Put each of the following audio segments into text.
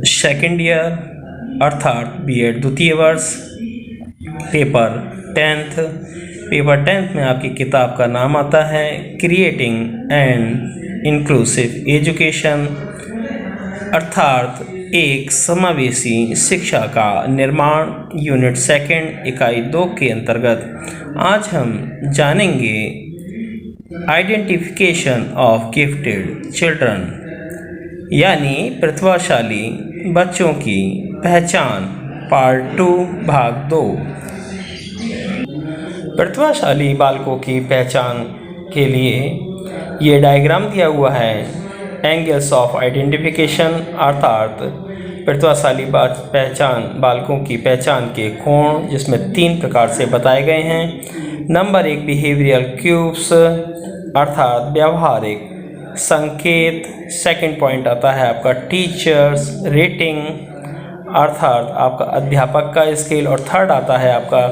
Second year अर्थात BEd द्वितीय वर्ष पेपर 10th में आपकी किताब का नाम आता है क्रिएटिंग एंड इंक्लूसिव एजुकेशन अर्थात एक समावेशी शिक्षा का निर्माण यूनिट 2 इकाई 2 के अंतर्गत आज हम जानेंगे आइडेंटिफिकेशन ऑफ गिफ्टेड चिल्ड्रन यानी प्रतिभाशाली बच्चों की पहचान पार्ट 2 भाग 2। प्रतिभाशाली बालकों की पहचान के लिए ये डायग्राम दिया हुआ है। एंगल्स ऑफ आइडेंटिफिकेशन अर्थात प्रतिभाशाली बालकों की पहचान के कोण जिसमें 3 प्रकार से बताए गए हैं। नंबर 1 बिहेवियरल क्यूब्स अर्थात व्यवहारिक संकेत। सेकंड पॉइंट आता है आपका टीचर्स रेटिंग अर्थात आपका अध्यापक का स्केल। और थर्ड आता है आपका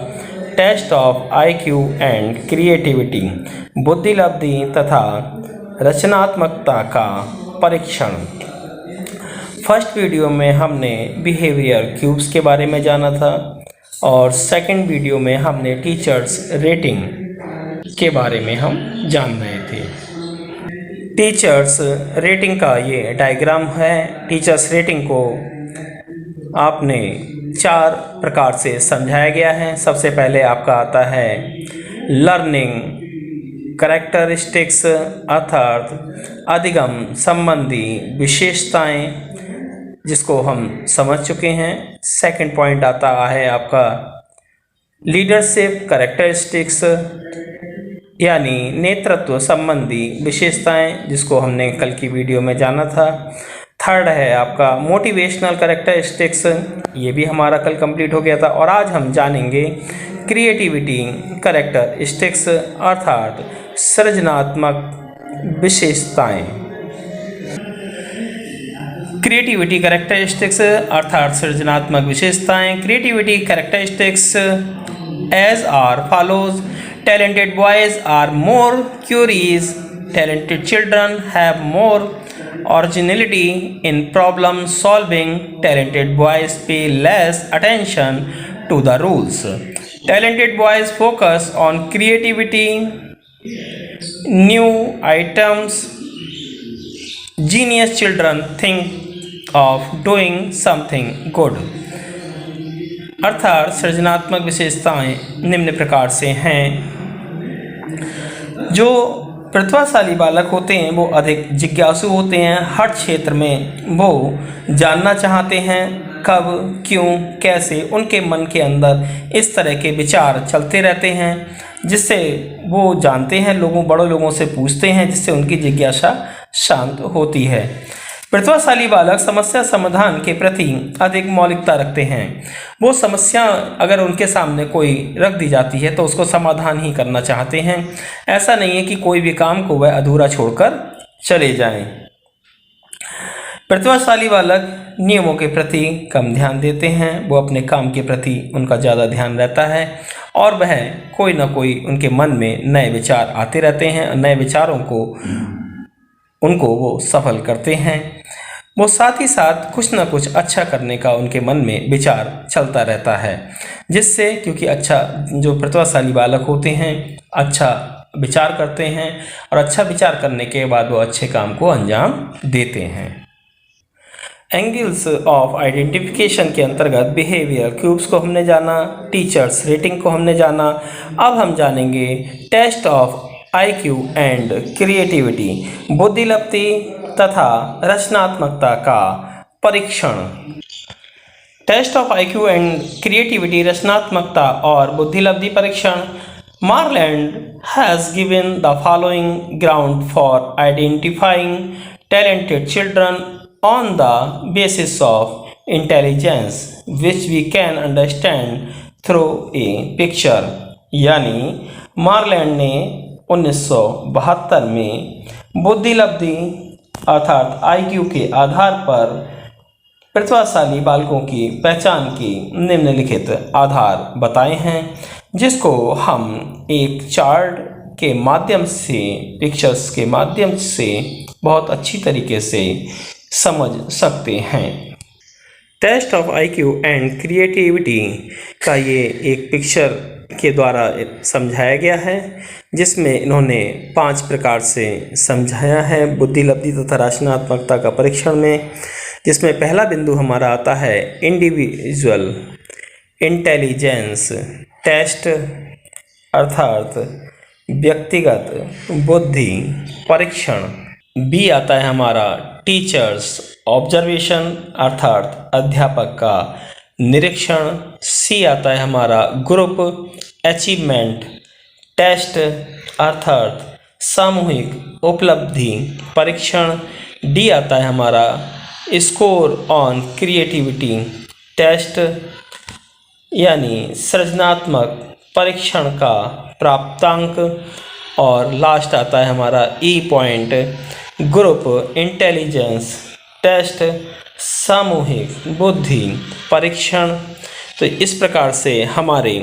test of IQ and creativity बुद्धिलब्धि तथा रचनात्मकता का परीक्षण। फर्स्ट वीडियो में हमने बिहेवियर क्यूब्स के बारे में जाना था और सेकंड वीडियो में हमने टीचर्स रेटिंग के बारे में हम जान रहे थे। टीचर्स रेटिंग का ये डायग्राम है। टीचर्स रेटिंग को आपने 4 प्रकार से समझाया गया है। सबसे पहले आपका आता है लर्निंग कैरेक्टरिस्टिक्स अर्थात अधिगम संबंधी विशेषताएं जिसको हम समझ चुके हैं। सेकंड पॉइंट आता है आपका लीडरशिप कैरेक्टरिस्टिक्स यानी नेतृत्व संबंधी विशेषताएं जिसको हमने कल की वीडियो में जाना था। थर्ड है आपका मोटिवेशनल कैरेक्टरिस्टिक्स, ये भी हमारा कल कंप्लीट हो गया था। और आज हम जानेंगे क्रिएटिविटी कैरेक्टरिस्टिक्स अर्थात सृजनात्मक विशेषताएं। क्रिएटिविटी कैरेक्टरिस्टिक्स अर्थात सृजनात्मक विशेषताएं। Creativity characteristics as are follows. Talented boys are more curious. Talented children have more originality in problem solving. Talented boys pay less attention to the rules. Talented boys focus on creativity, new items. Genius children think of doing something good. अर्थात सृजनात्मक विशेषताएं निम्न प्रकार से हैं। जो प्रतिभाशाली बालक होते हैं वो अधिक जिज्ञासु होते हैं। हर क्षेत्र में वो जानना चाहते हैं कब क्यों कैसे। उनके मन के अंदर इस तरह के विचार चलते रहते हैं जिससे वो जानते हैं, बड़े लोगों से पूछते हैं जिससे उनकी जिज्ञासा शांत होती है। प्रतिभाशाली बालक समस्या समाधान के प्रति अधिक मौलिकता रखते हैं। वो समस्या अगर उनके सामने कोई रख दी जाती है तो उसको समाधान ही करना चाहते हैं। ऐसा नहीं है कि कोई भी काम को वह अधूरा छोड़कर चले जाएं। प्रतिभाशाली बालक नियमों के प्रति कम ध्यान देते हैं। वो अपने काम के प्रति उनका ज़्यादा ध्यान रहता है और वह कोई ना कोई उनके मन में नए विचार आते रहते हैं। नए विचारों को उनको वो सफल करते हैं। वो साथ ही साथ कुछ ना कुछ अच्छा करने का उनके मन में विचार चलता रहता है जिससे क्योंकि जो प्रतिभाशाली बालक होते हैं अच्छा विचार करते हैं और अच्छा विचार करने के बाद वो अच्छे काम को अंजाम देते हैं। एंगल्स ऑफ आइडेंटिफिकेशन के अंतर्गत बिहेवियर क्यूब्स को हमने जाना, टीचर्स रेटिंग को हमने जाना। अब हम जानेंगे test of IQ and creativity बुद्धिलब्धि तथा रचनात्मकता का परीक्षण। Test of IQ and creativity रचनात्मकता और बुद्धिलब्धि परीक्षण। Marland has given the following ground for identifying talented children on the basis of intelligence which we can understand through a picture. यानी मार्लैंड ने 1972 में बुद्धिलब्धि अर्थात आईक्यू के आधार पर प्रतिभाशाली बालकों की पहचान की निम्नलिखित आधार बताए हैं जिसको हम एक चार्ट के माध्यम से, पिक्चर्स के माध्यम से बहुत अच्छी तरीके से समझ सकते हैं। Test of IQ and creativity का ये एक पिक्चर के द्वारा समझाया गया है, जिसमें इन्होंने 5 प्रकार से समझाया है बुद्धि, लब्धि तथा रचनात्मकता का परीक्षण में। जिसमें पहला बिंदु हमारा आता है इंडिविजुअल इंटेलिजेंस टेस्ट, अर्थात व्यक्तिगत बुद्धि परीक्षण। बी आता है हमारा टीचर्स ऑब्जर्वेशन, अर्थात अध्यापक का निरीक्षण। सी आता है हमारा ग्रुप अचीवमेंट टेस्ट, अर्थात सामूहिक उपलब्धि परीक्षण। डी आता है हमारा स्कोर ऑन क्रिएटिविटी टेस्ट, यानी सृजनात्मक परीक्षण का प्राप्तांक। और लास्ट आता है हमारा E point group intelligence test, सामूहिक बुद्धि परीक्षण। तो इस प्रकार से हमारे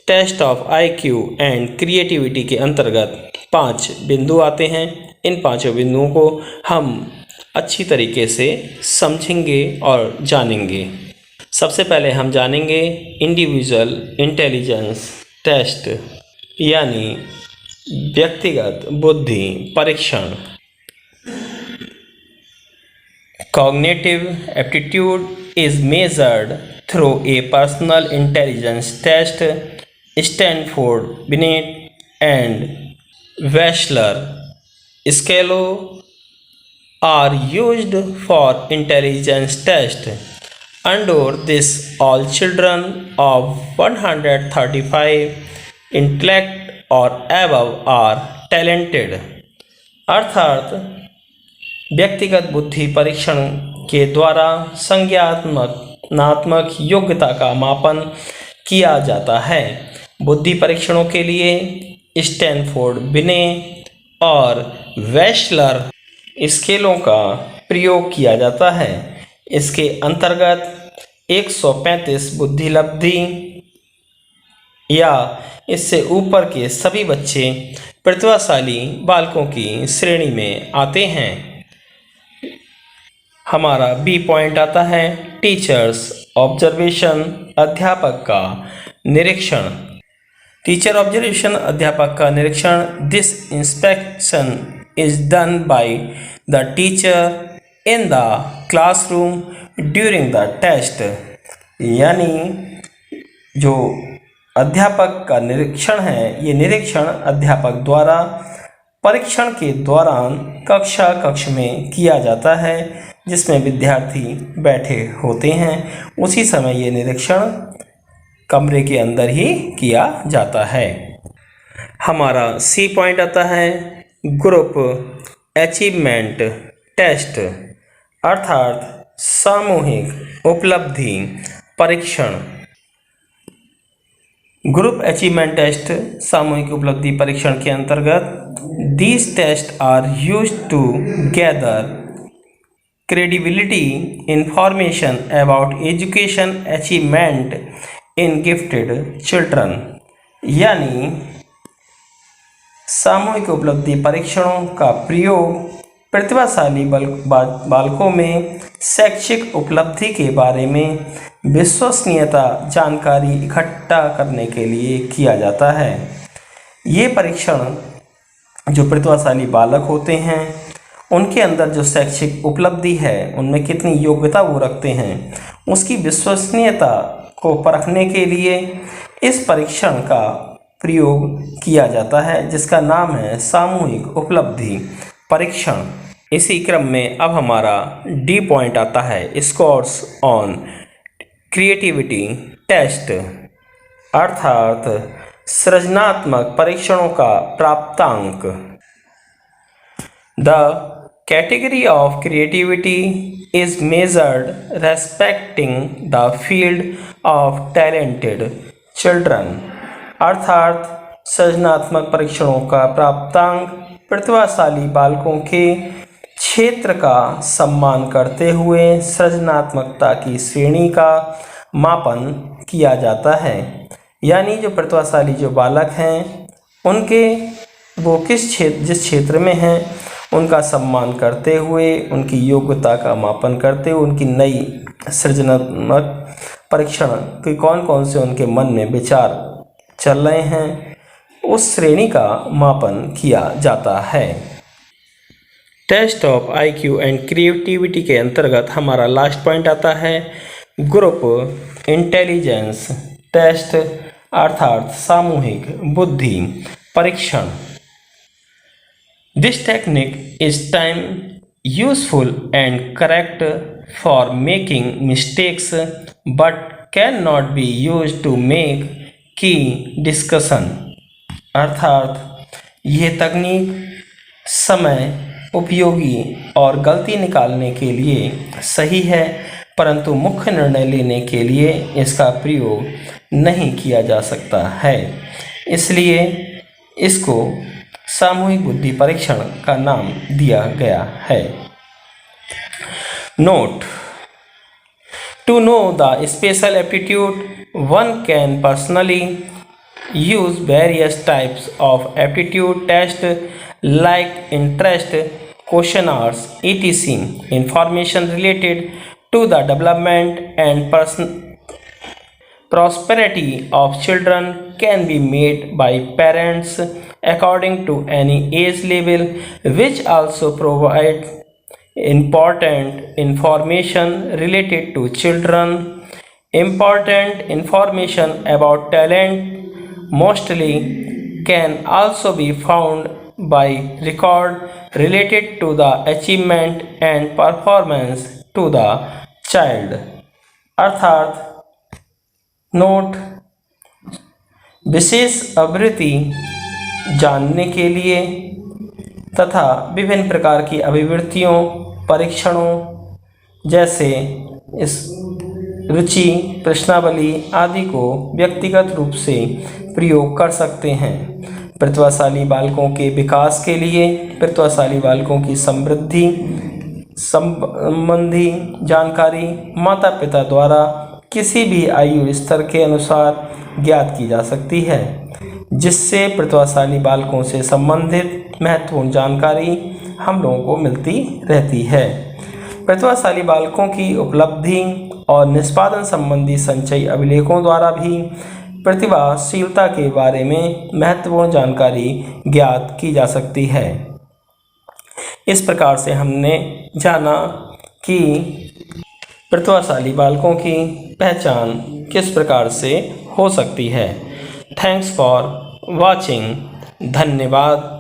test of IQ and creativity के अंतर्गत 5 बिंदु आते हैं। इन 5 बिंदुओं को हम अच्छी तरीके से समझेंगे और जानेंगे। सबसे पहले हम जानेंगे इंडिविजुअल इंटेलिजेंस टेस्ट, यानी व्यक्तिगत बुद्धि परीक्षण। Cognitive aptitude is measured through a personal intelligence test. Stanford, Binet and Wechsler scale are used for intelligence test. Under this, all children of 135 intellect or above are talented. अर्थात व्यक्तिगत बुद्धि परीक्षण के द्वारा संज्ञानात्मक योग्यता का मापन किया जाता है। बुद्धि परीक्षणों के लिए स्टैनफोर्ड, बिने और वेशलर स्केलों का प्रयोग किया जाता है। इसके अंतर्गत 135 बुद्धि लब्धि या इससे ऊपर के सभी बच्चे प्रतिभाशाली बालकों की श्रेणी में आते हैं। हमारा बी पॉइंट आता है टीचर्स ऑब्जर्वेशन, अध्यापक का निरीक्षण। टीचर ऑब्जर्वेशन, अध्यापक का निरीक्षण। This inspection is done by the teacher in the classroom during the test, यानी जो अध्यापक का निरीक्षण है, ये निरीक्षण अध्यापक द्वारा परीक्षण के दौरान कक्ष में किया जाता है, जिसमें विद्यार्थी बैठे होते हैं। उसी समय ये निरीक्षण कमरे के अंदर ही किया जाता है। हमारा सी पॉइंट आता है ग्रुप अचीवमेंट टेस्ट, अर्थात सामूहिक उपलब्धि परीक्षण। ग्रुप अचीवमेंट टेस्ट सामूहिक उपलब्धि परीक्षण के अंतर्गत these test are used to gather credibility information about education achievement in gifted children, यानी सामूहिक उपलब्धि परीक्षणों का प्रयोग प्रतिभाशाली बालकों में शैक्षिक उपलब्धि के बारे में विश्वसनीयता जानकारी इकट्ठा करने के लिए किया जाता है। ये परीक्षण जो प्रतिभाशाली बालक होते हैं, उनके अंदर जो शैक्षिक उपलब्धि है, उनमें कितनी योग्यता वो रखते हैं, उसकी विश्वसनीयता को परखने के लिए इस परीक्षण का प्रयोग किया जाता है, जिसका नाम है सामूहिक उपलब्धि परीक्षण। इसी क्रम में अब हमारा डी पॉइंट आता है स्कोर्स ऑन क्रिएटिविटी टेस्ट, अर्थात सृजनात्मक परीक्षणों का प्राप्तांक। The category of creativity is measured respecting the field of talented children, अर्थात सृजनात्मक परीक्षणों का प्राप्तांक प्रतिभाशाली बालकों के क्षेत्र का सम्मान करते हुए सृजनात्मकता की श्रेणी का मापन किया जाता है। यानी जो प्रतिभाशाली जो बालक हैं, उनके वो जिस क्षेत्र में हैं, उनका सम्मान करते हुए, उनकी योग्यता का मापन करते हुए, उनकी नई सृजनात्मक परीक्षण कि कौन कौन से उनके मन में विचार चल रहे हैं, उस श्रेणी का मापन किया जाता है। Test of IQ and creativity के अंतर्गत हमारा लास्ट पॉइंट आता है ग्रुप इंटेलिजेंस टेस्ट अर्थात सामूहिक बुद्धि परीक्षण। This technique is time useful and correct for making mistakes but can not be use to make key discussion. अर्थात यह तकनीक समय उपयोगी और गलती निकालने के लिए सही है, परंतु मुख्य निर्णय लेने के लिए इसका प्रयोग नहीं किया जा सकता है, इसलिए इसको सामूहिक बुद्धि परीक्षण का नाम दिया गया है। Note: to know the special aptitude one can personally use various types of aptitude test like interest questionnaires etc. Information related to the development and prosperity of children can be made by parents according to any age level, which also provide important information related to children. Important information about talent mostly can also be found by record related to the achievement and performance to the child। अर्थात note: विशेष आवृत्ति जानने के लिए तथा विभिन्न प्रकार की अभिवृत्तियों परीक्षणों जैसे इस रुचि प्रश्नावली आदि को व्यक्तिगत रूप से प्रयोग कर सकते हैं। प्रतिभाशाली बालकों के विकास के लिए प्रतिभाशाली बालकों की समृद्धि संबंधी जानकारी माता पिता द्वारा किसी भी आयु स्तर के अनुसार ज्ञात की जा सकती है, जिससे प्रतिभाशाली बालकों से संबंधित महत्वपूर्ण जानकारी हम लोगों को मिलती रहती है। प्रतिभाशाली बालकों की उपलब्धि और निष्पादन संबंधी संचयी अभिलेखों द्वारा भी प्रतिभाशीलता के बारे में महत्वपूर्ण जानकारी ज्ञात की जा सकती है। इस प्रकार से हमने जाना कि प्रतिभाशाली बालकों की पहचान किस प्रकार से हो सकती है। Thanks for watching. धन्यवाद।